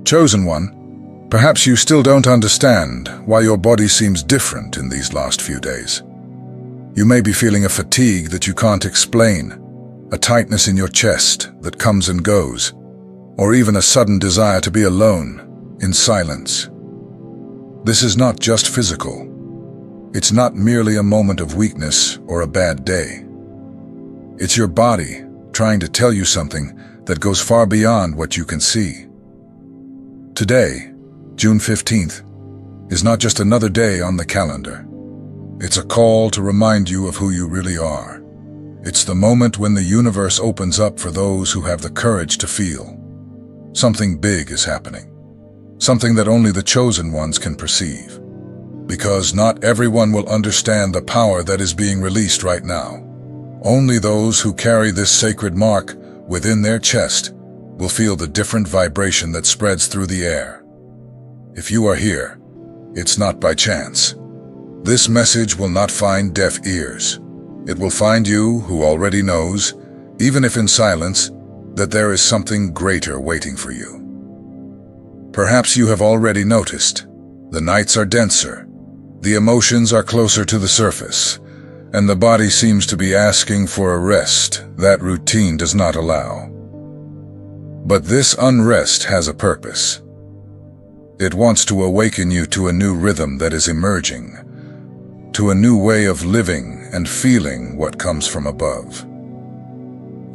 Chosen One, perhaps you still don't understand why your body seems different in these last few days. You may be feeling a fatigue that you can't explain, a tightness in your chest that comes and goes, or even a sudden desire to be alone, in silence. This is not just physical. It's not merely a moment of weakness or a bad day. It's your body trying to tell you something that goes far beyond what you can see. Today, June 15th, is not just another day on the calendar. It's a call to remind you of who you really are. It's the moment when the universe opens up for those who have the courage to feel. Something big is happening. Something that only the chosen ones can perceive. Because not everyone will understand the power that is being released right now. Only those who carry this sacred mark within their chest will feel the different vibration that spreads through the air. If you are here, it's not by chance. This message will not find deaf ears. It will find you who already knows, even if in silence, that there is something greater waiting for you. Perhaps you have already noticed. The nights are denser, the emotions are closer to the surface, and the body seems to be asking for a rest that routine does not allow. But this unrest has a purpose. It wants to awaken you to a new rhythm that is emerging, to a new way of living and feeling what comes from above.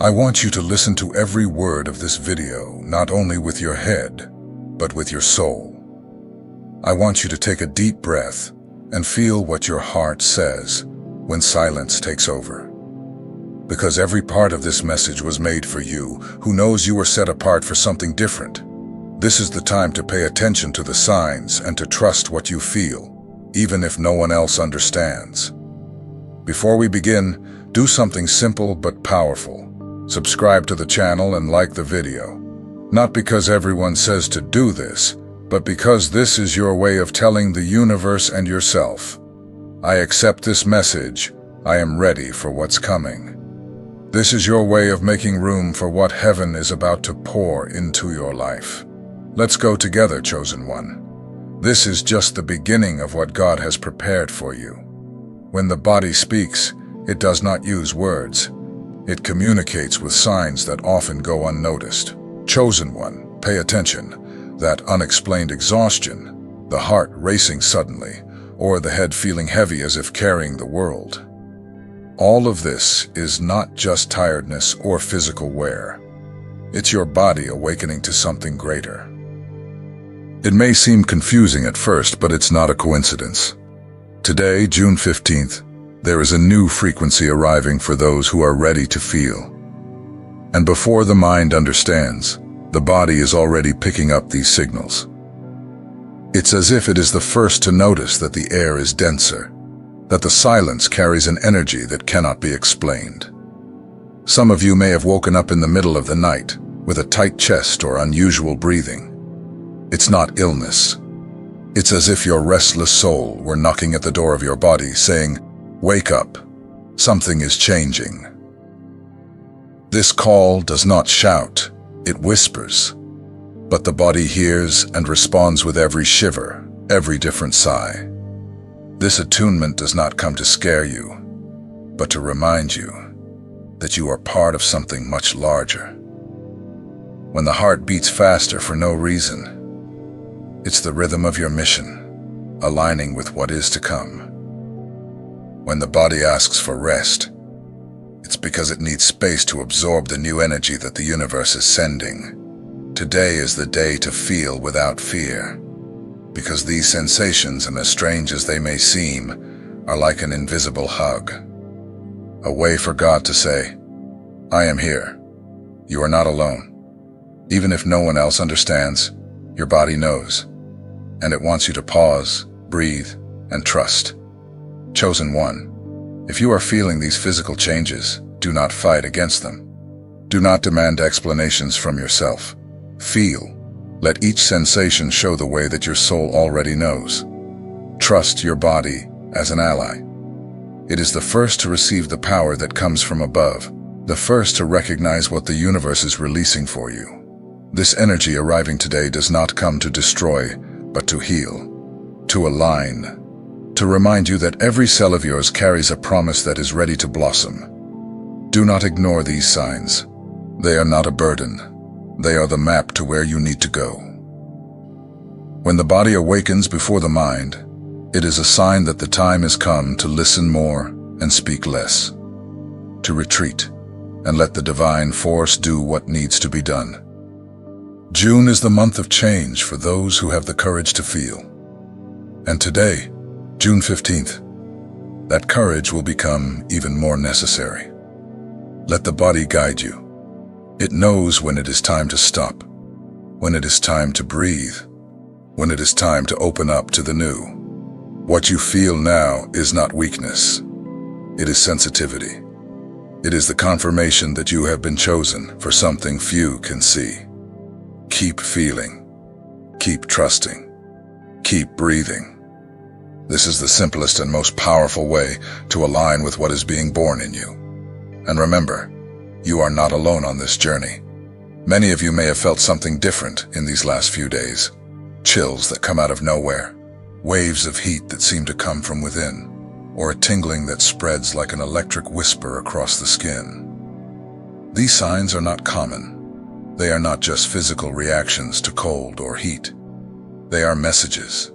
I want you to listen to every word of this video, not only with your head, but with your soul. I want you to take a deep breath and feel what your heart says when silence takes over. Because every part of this message was made for you, who knows you were set apart for something different. This is the time to pay attention to the signs and to trust what you feel, even if no one else understands. Before we begin, do something simple but powerful. Subscribe to the channel and like the video. Not because everyone says to do this, but because this is your way of telling the universe and yourself, I accept this message, I am ready for what's coming. This is your way of making room for what heaven is about to pour into your life. Let's go together, Chosen One. This is just the beginning of what God has prepared for you. When the body speaks, it does not use words. It communicates with signs that often go unnoticed. Chosen One, pay attention. That unexplained exhaustion, the heart racing suddenly, or the head feeling heavy as if carrying the world. All of this is not just tiredness or physical wear. It's your body awakening to something greater. It may seem confusing at first, but it's not a coincidence. Today, June 15th, there is a new frequency arriving for those who are ready to feel. And before the mind understands, the body is already picking up these signals. It's as if it is the first to notice that the air is denser, that the silence carries an energy that cannot be explained. Some of you may have woken up in the middle of the night with a tight chest or unusual breathing. It's not illness. It's as if your restless soul were knocking at the door of your body saying, "Wake up, something is changing." This call does not shout, it whispers. But the body hears and responds with every shiver, every different sigh. This attunement does not come to scare you, but to remind you that you are part of something much larger. When the heart beats faster for no reason, it's the rhythm of your mission, aligning with what is to come. When the body asks for rest, it's because it needs space to absorb the new energy that the universe is sending. Today is the day to feel without fear, because these sensations, and as strange as they may seem, are like an invisible hug. A way for God to say, "I am here. You are not alone." Even if no one else understands, your body knows, and it wants you to pause, breathe, and trust. Chosen One, if you are feeling these physical changes, do not fight against them. Do not demand explanations from yourself. Feel. Let each sensation show the way that your soul already knows. Trust your body as an ally. It is the first to receive the power that comes from above, the first to recognize what the universe is releasing for you. This energy arriving today does not come to destroy, but to heal, to align, to remind you that every cell of yours carries a promise that is ready to blossom. Do not ignore these signs. They are not a burden. They are the map to where you need to go. When the body awakens before the mind, it is a sign that the time has come to listen more and speak less, to retreat and let the divine force do what needs to be done. June is the month of change for those who have the courage to feel. And today, June 15th, that courage will become even more necessary. Let the body guide you. It knows when it is time to stop, when it is time to breathe, when it is time to open up to the new. What you feel now is not weakness. It is sensitivity. It is the confirmation that you have been chosen for something few can see. Keep feeling. Keep trusting. Keep breathing. This is the simplest and most powerful way to align with what is being born in you. And remember, you are not alone on this journey. Many of you may have felt something different in these last few days. Chills that come out of nowhere, waves of heat that seem to come from within, or a tingling that spreads like an electric whisper across the skin. These signs are not common. They are not just physical reactions to cold or heat. They are messages.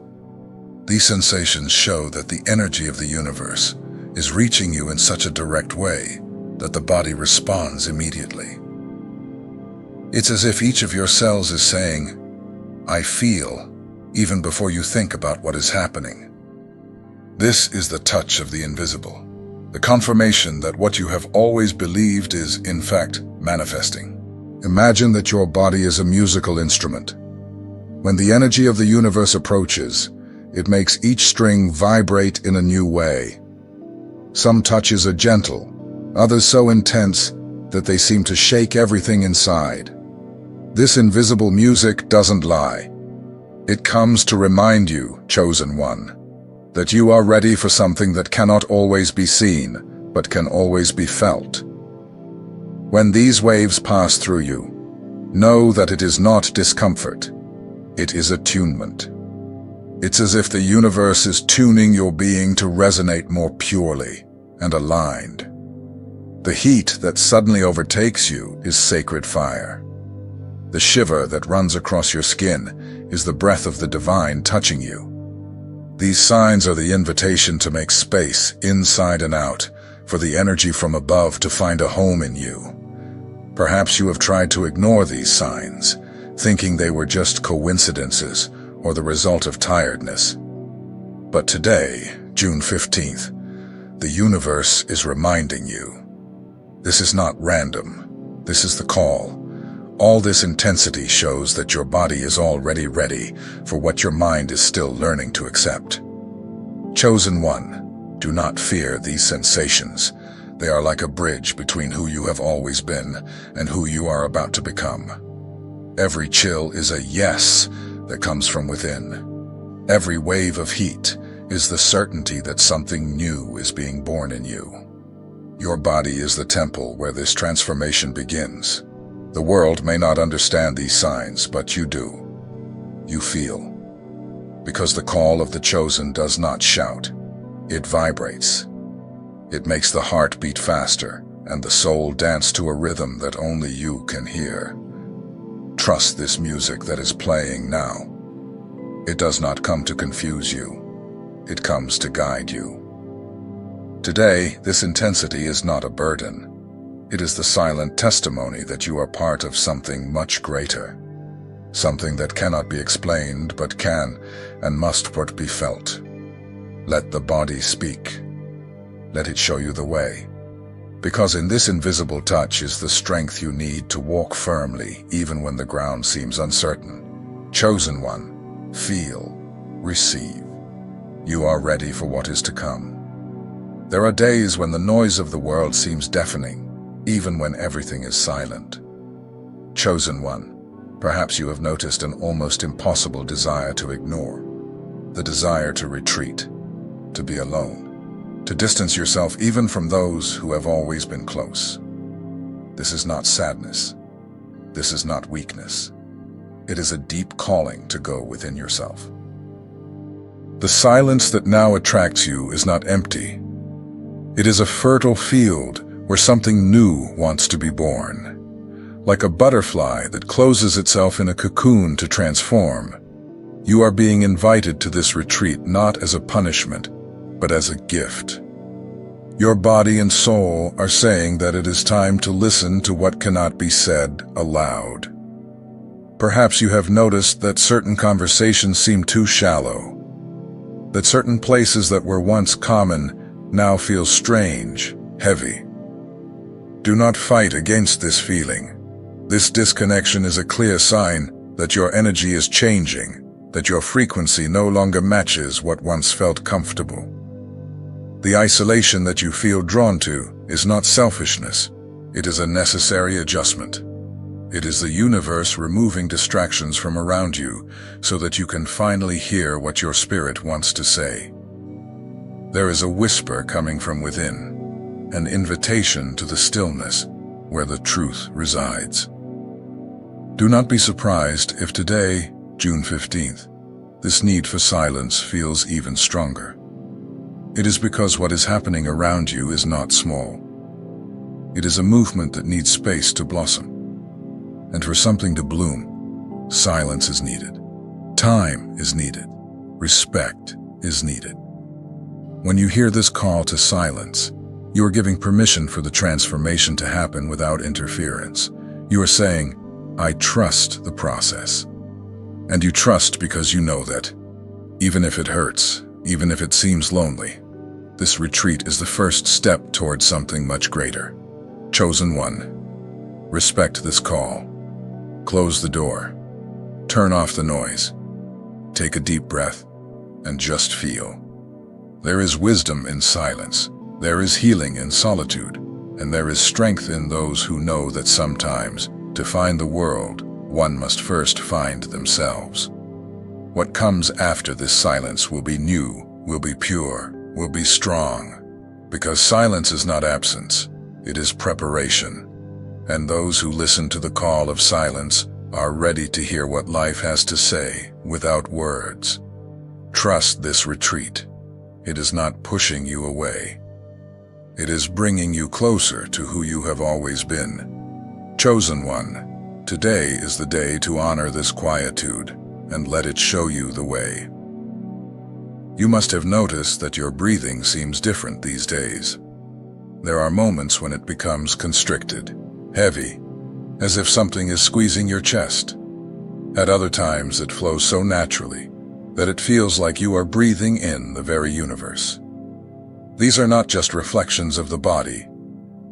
These sensations show that the energy of the universe is reaching you in such a direct way that the body responds immediately. It's as if each of your cells is saying, "I feel," even before you think about what is happening. This is the touch of the invisible, the confirmation that what you have always believed is, in fact, manifesting. Imagine that your body is a musical instrument. When the energy of the universe approaches, it makes each string vibrate in a new way. Some touches are gentle, others so intense that they seem to shake everything inside. This invisible music doesn't lie. It comes to remind you, chosen one, that you are ready for something that cannot always be seen, but can always be felt. When these waves pass through you, know that it is not discomfort. It is attunement. It's as if the universe is tuning your being to resonate more purely and aligned. The heat that suddenly overtakes you is sacred fire. The shiver that runs across your skin is the breath of the divine touching you. These signs are the invitation to make space, inside and out, for the energy from above to find a home in you. Perhaps you have tried to ignore these signs, thinking they were just coincidences or the result of tiredness. But today, June 15th, the universe is reminding you. This is not random. This is the call. All this intensity shows that your body is already ready for what your mind is still learning to accept. Chosen one, do not fear these sensations. They are like a bridge between who you have always been and who you are about to become. Every chill is a yes that comes from within. Every wave of heat is the certainty that something new is being born in you. Your body is the temple where this transformation begins. The world may not understand these signs, but you do. You feel. Because the call of the chosen does not shout. It vibrates. It makes the heart beat faster and the soul dance to a rhythm that only you can hear. Trust this music that is playing now. It does not come to confuse you. It comes to guide you. Today, this intensity is not a burden. It is the silent testimony that you are part of something much greater. Something that cannot be explained, but can and must but be felt. Let the body speak. Let it show you the way. Because in this invisible touch is the strength you need to walk firmly, even when the ground seems uncertain. Chosen one, feel, receive. You are ready for what is to come. There are days when the noise of the world seems deafening, even when everything is silent. Chosen one, perhaps you have noticed an almost impossible desire to ignore. The desire to retreat, to be alone, to distance yourself even from those who have always been close. This is not sadness. This is not weakness. It is a deep calling to go within yourself. The silence that now attracts you is not empty. It is a fertile field where something new wants to be born. Like a butterfly that closes itself in a cocoon to transform, you are being invited to this retreat not as a punishment, but as a gift. Your body and soul are saying that it is time to listen to what cannot be said aloud. Perhaps you have noticed that certain conversations seem too shallow, that certain places that were once common now feel strange, heavy. Do not fight against this feeling. This disconnection is a clear sign that your energy is changing, that your frequency no longer matches what once felt comfortable. The isolation that you feel drawn to is not selfishness. It is a necessary adjustment. It is the universe removing distractions from around you so that you can finally hear what your spirit wants to say. There is a whisper coming from within, an invitation to the stillness where the truth resides. Do not be surprised if today, June 15th, this need for silence feels even stronger. It is because what is happening around you is not small. It is a movement that needs space to blossom. And for something to bloom, silence is needed. Time is needed. Respect is needed. When you hear this call to silence, you are giving permission for the transformation to happen without interference. You are saying, I trust the process. And you trust because you know that, even if it hurts, even if it seems lonely, this retreat is the first step towards something much greater. Chosen one, respect this call. Close the door. Turn off the noise. Take a deep breath and just feel. There is wisdom in silence. There is healing in solitude. And there is strength in those who know that sometimes, to find the world, one must first find themselves. What comes after this silence will be new, will be pure, will be strong. Because silence is not absence, it is preparation. And those who listen to the call of silence are ready to hear what life has to say without words. Trust this retreat. It is not pushing you away. It is bringing you closer to who you have always been. Chosen one, today is the day to honor this quietude and let it show you the way. You must have noticed that your breathing seems different these days. There are moments when it becomes constricted, heavy, as if something is squeezing your chest. At other times it flows so naturally that it feels like you are breathing in the very universe. These are not just reflections of the body.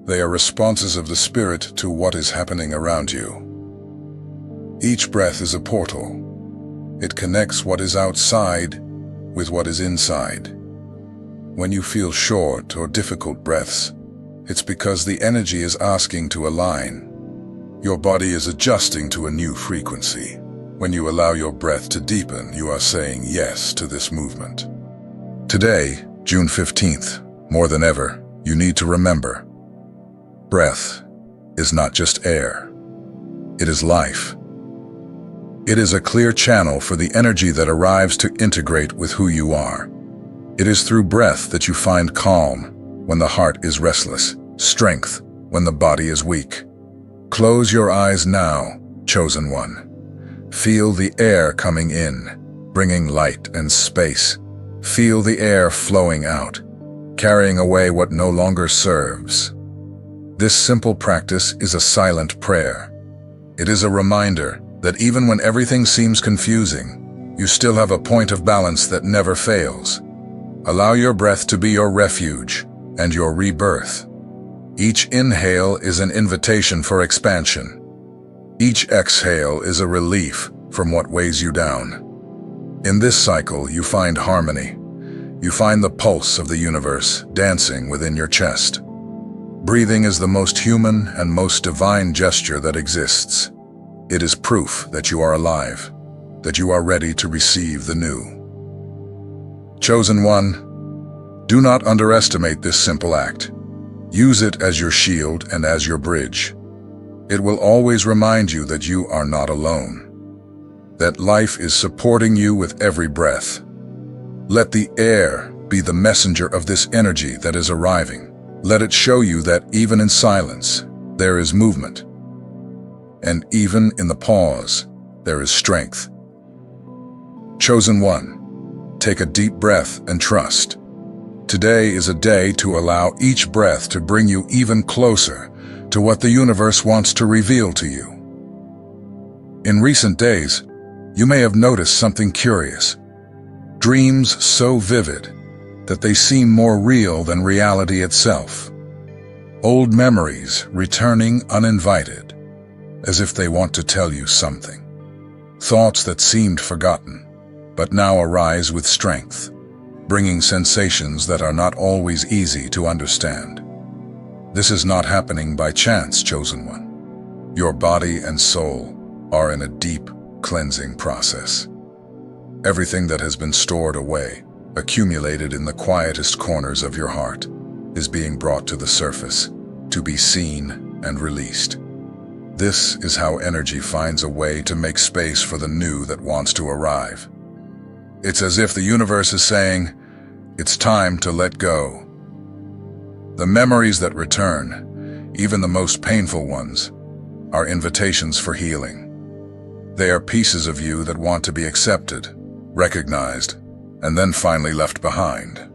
They are responses of the spirit to what is happening around you. Each breath is a portal. It connects what is outside with what is inside. When you feel short or difficult breaths, it's because the energy is asking to align. Your body is adjusting to a new frequency. When you allow your breath to deepen, you are saying yes to this movement. Today, June 15th, more than ever, you need to remember, breath is not just air. It is life. It is a clear channel for the energy that arrives to integrate with who you are. It is through breath that you find calm when the heart is restless, strength when the body is weak. Close your eyes now, chosen one. Feel the air coming in, bringing light and space. Feel the air flowing out, carrying away what no longer serves. This simple practice is a silent prayer. It is a reminder that even when everything seems confusing, you still have a point of balance that never fails. Allow your breath to be your refuge and your rebirth. Each inhale is an invitation for expansion. Each exhale is a relief from what weighs you down. In this cycle, you find harmony. You find the pulse of the universe dancing within your chest. Breathing is the most human and most divine gesture that exists. It is proof that you are alive, that you are ready to receive the new. Chosen one, do not underestimate this simple act. Use it as your shield and as your bridge. It will always remind you that you are not alone. that life is supporting you with every breath. Let the air be the messenger of this energy that is arriving. Let it show you that even in silence, there is movement. And even in the pause, there is strength. Chosen one, take a deep breath and trust. Today is a day to allow each breath to bring you even closer to what the universe wants to reveal to you. In recent days, you may have noticed something curious. Dreams so vivid that they seem more real than reality itself. Old memories returning uninvited, as if they want to tell you something. Thoughts that seemed forgotten, but now arise with strength, bringing sensations that are not always easy to understand. This is not happening by chance, chosen one. Your body and soul are in a deep cleansing process. Everything that has been stored away, accumulated in the quietest corners of your heart, is being brought to the surface, to be seen and released. This is how energy finds a way to make space for the new that wants to arrive. It's as if the universe is saying, it's time to let go. The memories that return, even the most painful ones, are invitations for healing. They are pieces of you that want to be accepted, recognized, and then finally left behind.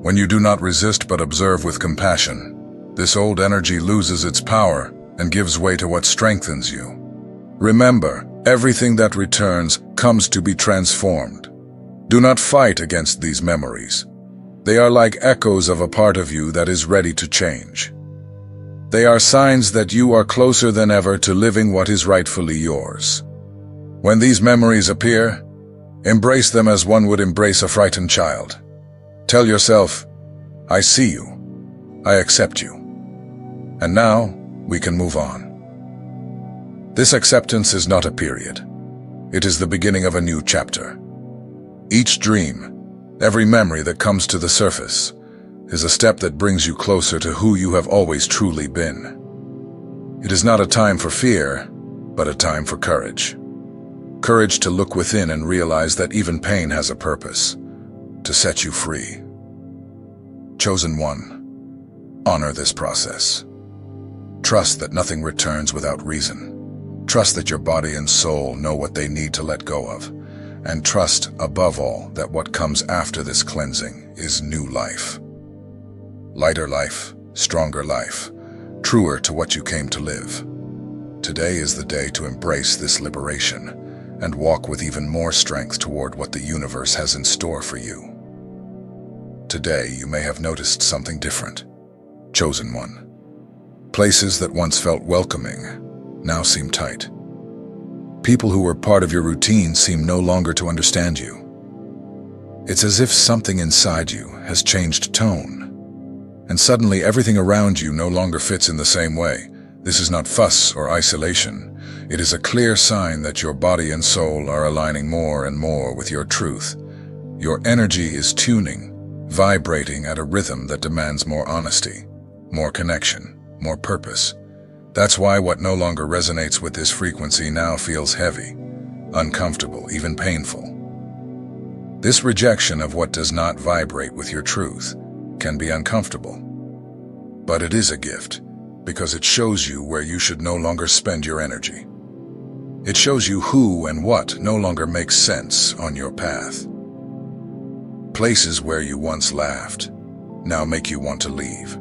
When you do not resist but observe with compassion, this old energy loses its power and gives way to what strengthens you. Remember, everything that returns comes to be transformed. Do not fight against these memories. They are like echoes of a part of you that is ready to change. They are signs that you are closer than ever to living what is rightfully yours. When these memories appear, embrace them as one would embrace a frightened child. Tell yourself, I see you. I accept you. And now, we can move on. This acceptance is not a period. It is the beginning of a new chapter. Each dream, every memory that comes to the surface, is a step that brings you closer to who you have always truly been. It is not a time for fear, but a time for courage. Courage to look within and realize that even pain has a purpose, to set you free. Chosen one, honor this process. Trust that nothing returns without reason. Trust that your body and soul know what they need to let go of. And trust, above all, that what comes after this cleansing is new life. Lighter life, stronger life, truer to what you came to live. Today is the day to embrace this liberation and walk with even more strength toward what the universe has in store for you. Today, you may have noticed something different. Chosen one. Places that once felt welcoming now seem tight. People who were part of your routine seem no longer to understand you. It's as if something inside you has changed tone, and suddenly everything around you no longer fits in the same way. This is not fuss or isolation. It is a clear sign that your body and soul are aligning more and more with your truth. Your energy is tuning, vibrating at a rhythm that demands more honesty, more connection, more purpose. That's why what no longer resonates with this frequency now feels heavy, uncomfortable, even painful. This rejection of what does not vibrate with your truth can be uncomfortable. But it is a gift, because it shows you where you should no longer spend your energy. It shows you who and what no longer makes sense on your path. Places where you once laughed now make you want to leave.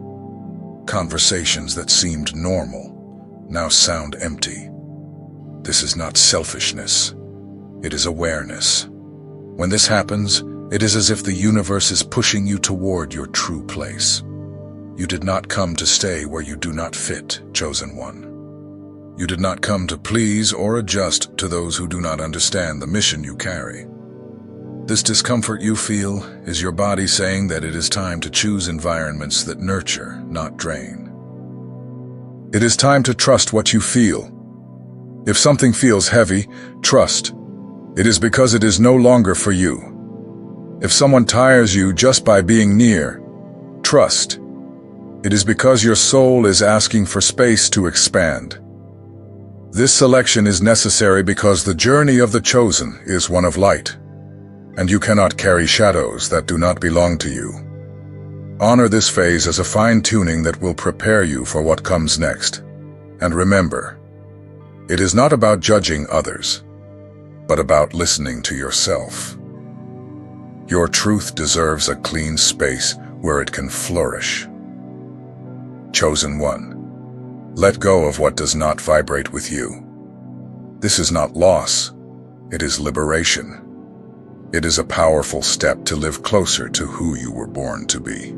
Conversations that seemed normal now sound empty. This is not selfishness. It is awareness. When this happens, it is as if the universe is pushing you toward your true place. You did not come to stay where you do not fit, chosen one. You did not come to please or adjust to those who do not understand the mission you carry. This discomfort you feel is your body saying that it is time to choose environments that nurture, not drain. It is time to trust what you feel. If something feels heavy, trust. It is because it is no longer for you. If someone tires you just by being near, trust. It is because your soul is asking for space to expand. This selection is necessary because the journey of the chosen is one of light, and you cannot carry shadows that do not belong to you. Honor this phase as a fine-tuning that will prepare you for what comes next. And remember, it is not about judging others, but about listening to yourself. Your truth deserves a clean space where it can flourish. Chosen one, let go of what does not vibrate with you. This is not loss, it is liberation. It is a powerful step to live closer to who you were born to be.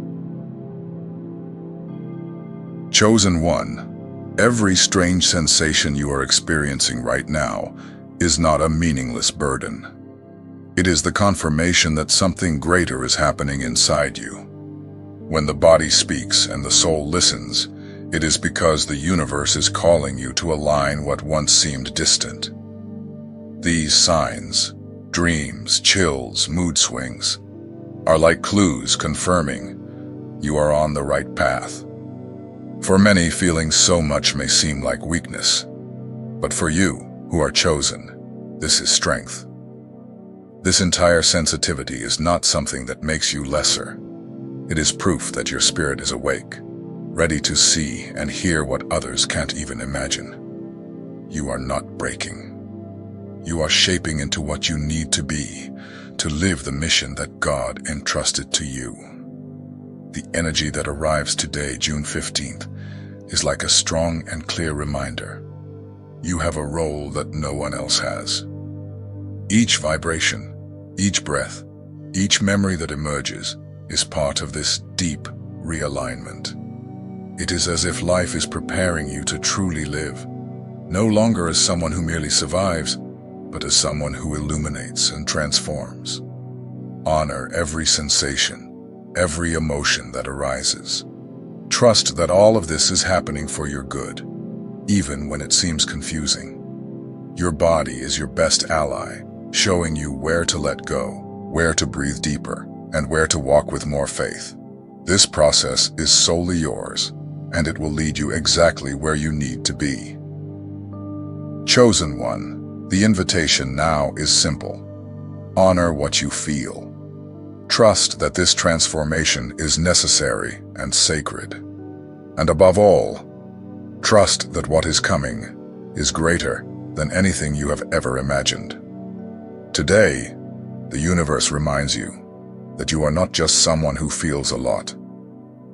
Chosen one, every strange sensation you are experiencing right now is not a meaningless burden. It is the confirmation that something greater is happening inside you. When the body speaks and the soul listens, it is because the universe is calling you to align what once seemed distant. These signs, dreams, chills, mood swings, are like clues confirming you are on the right path. For many, feeling so much may seem like weakness, but for you, who are chosen, this is strength. This entire sensitivity is not something that makes you lesser. It is proof that your spirit is awake, ready to see and hear what others can't even imagine. You are not breaking. You are shaping into what you need to be to live the mission that God entrusted to you. The energy that arrives today, June 15th, is like a strong and clear reminder. You have a role that no one else has. Each vibration, each breath, each memory that emerges is part of this deep realignment. It is as if life is preparing you to truly live, no longer as someone who merely survives, but as someone who illuminates and transforms. Honor every sensation, every emotion that arises. Trust that all of this is happening for your good, even when it seems confusing. Your body is your best ally, showing you where to let go, where to breathe deeper, and where to walk with more faith. This process is solely yours, and it will lead you exactly where you need to be. Chosen one, the invitation now is simple. Honor what you feel. Trust that this transformation is necessary and sacred. And above all, trust that what is coming is greater than anything you have ever imagined. Today, the universe reminds you that you are not just someone who feels a lot.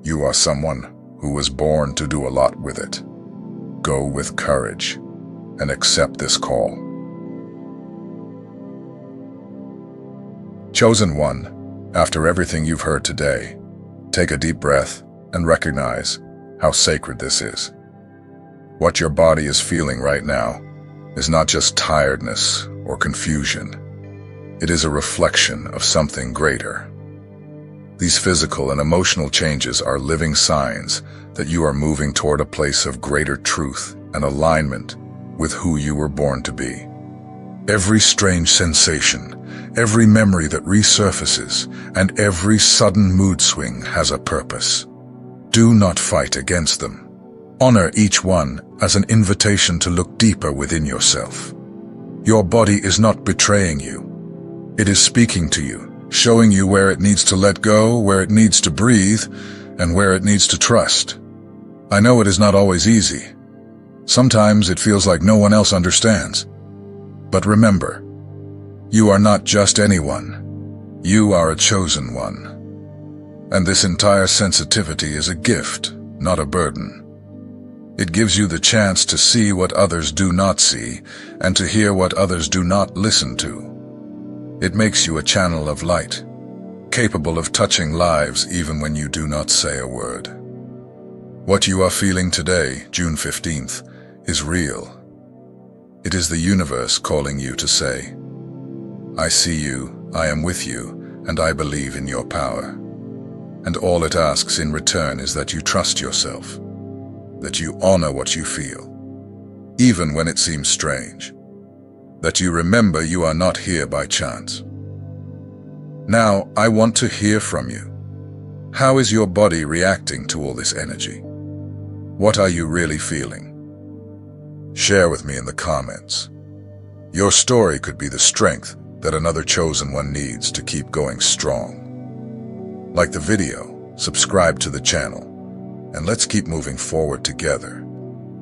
You are someone who was born to do a lot with it. Go with courage and accept this call. Chosen one, after everything you've heard today, take a deep breath and recognize how sacred this is. What your body is feeling right now is not just tiredness or confusion. It is a reflection of something greater. These physical and emotional changes are living signs that you are moving toward a place of greater truth and alignment with who you were born to be. Every strange sensation, every memory that resurfaces, and every sudden mood swing has a purpose. Do not fight against them. Honor each one as an invitation to look deeper within yourself. Your body is not betraying you. It is speaking to you, showing you where it needs to let go, where it needs to breathe, and where it needs to trust. I know it is not always easy. Sometimes it feels like no one else understands. But remember, you are not just anyone. You are a chosen one. And this entire sensitivity is a gift, not a burden. It gives you the chance to see what others do not see, and to hear what others do not listen to. It makes you a channel of light, capable of touching lives even when you do not say a word. What you are feeling today, June 15th, is real. It is the universe calling you to say, I see you, I am with you, and I believe in your power. And all it asks in return is that you trust yourself, that you honor what you feel, even when it seems strange, that you remember you are not here by chance. Now, I want to hear from you. How is your body reacting to all this energy? What are you really feeling? Share with me in the comments. Your story could be the strength that another chosen one needs to keep going strong. Like the video, subscribe to the channel, and let's keep moving forward together,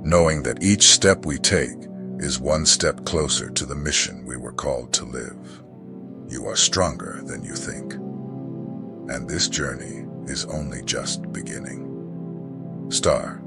knowing that each step we take is one step closer to the mission we were called to live. You are stronger than you think, and this journey is only just beginning. Star.